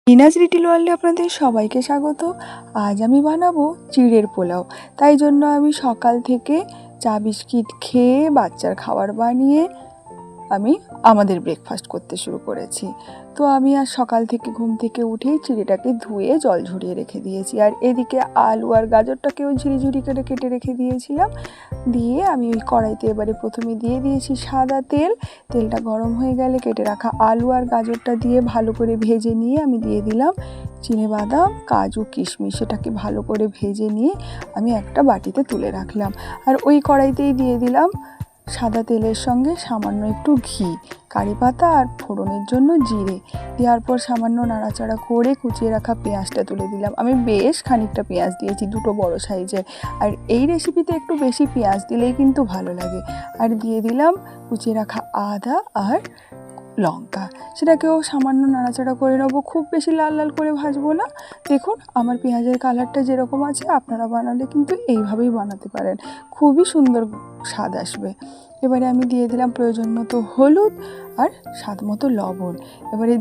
Rinaz little ওয়ার্ল্ডে আপনাদের সবাইকে স্বাগত। আজ আমি বানাবো চিড়ের পোলাও। তাই জন্য আমি সকাল থেকে চা বিস্কিট খেয়ে বাচ্চার খাবার বানিয়ে আমি আমাদের ব্রেকফাস্ট করতে শুরু করেছি। তো আমি আজ সকাল থেকে ঘুম থেকে উঠেই চিড়েটাকে ধুয়ে জল ঝরিয়ে রেখে দিয়েছি, আর এদিকে আলু আর গাজরটাকেও ঝিরিঝিরি করে কেটে রেখে দিয়েছিলাম। দিয়ে আমি ওই কড়াইতে এবারে প্রথমে দিয়ে দিয়েছি সাদা তেল। তেলটা গরম হয়ে গেলে কেটে রাখা আলু আর গাজরটা দিয়ে ভালো করে ভেজে নিয়ে আমি দিয়ে দিলাম চিনেবাদাম, কাজু, কিশমিশ। সেটাকে ভালো করে ভেজে নিয়ে আমি একটা বাটিতে তুলে রাখলাম। আর ওই কড়াইতেই দিয়ে দিলাম সাদা তেলের সঙ্গে সামান্য একটু ঘি, কারি পাতা আর ফোড়নের জন্য জিরে। দেওয়ার পর সামান্য নাড়াচাড়া করে কুচিয়ে রাখা পেঁয়াজটা তুলে দিলাম। আমি বেশ খানিকটা পেঁয়াজ দিয়েছি, দুটো বড় সাইজের। আর এই রেসিপিতে একটু বেশি পেঁয়াজ দিলেই কিন্তু ভালো লাগে। আর দিয়ে দিলাম কুচিয়ে রাখা আদা আর লঙ্কা। সেটাকেও সামান্য নাড়াচাড়া করে নেবো, খুব বেশি লাল লাল করে ভাজবো না। দেখুন আমার পেঁয়াজের কালারটা যেরকম আছে, আপনারা বানালে কিন্তু এইভাবেই বানাতে পারেন, খুবই সুন্দর স্বাদ আসবে। এবারে আমি দিয়ে দিলাম প্রয়োজন মতো হলুদ আর স্বাদ মতো লবণ। এবারে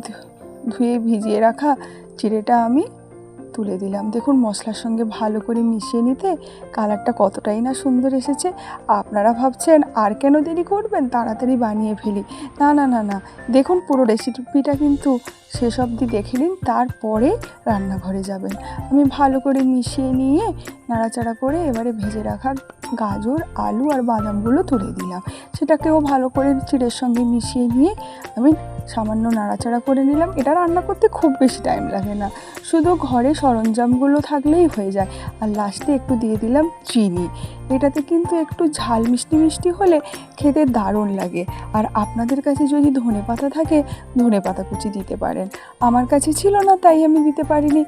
ধুয়ে ভিজিয়ে রাখা চিড়েটা আমি তুলে দিলাম। দেখুন মশলার সঙ্গে ভালো করে মিশিয়ে নিতে কালারটা কতটাই না সুন্দর এসেছে। আপনারা ভাবছেন আর কেন দেরি করবেন, তাড়াতাড়ি বানিয়ে ফেলি। না না না না, দেখুন পুরো রেসিপিটা কিন্তু শেষ অবধি দেখে নিন, তারপরে রান্নাঘরে যাবেন। আমি ভালো করে মিশিয়ে নিয়ে নাড়াচাড়া করে এবারে ভেজে রাখা গাজর, আলু আর বাদামগুলো তুলে দিলাম। সেটাকেও ভালো করে চিড়ের সঙ্গে মিশিয়ে নিয়ে আমি সামান্য নাড়াচাড়া করে নিলাম। এটা রান্না করতে খুব বেশি টাইম লাগে না, শুধু ঘরে সরঞ্জামগুলো থাকলেই হয়ে যায়। আর লাস্টে একটু দিয়ে দিলাম চিনি। এটাতে কিন্তু একটু ঝাল মিষ্টি মিষ্টি হলে খেতে দারুণ লাগে। আর আপনাদের কাছে যদি ধনেপাতা থাকে, ধনেপাতা কুচি দিতে পারেন। আমার কাছে ছিল না তাই আমি দিতে পারিনি।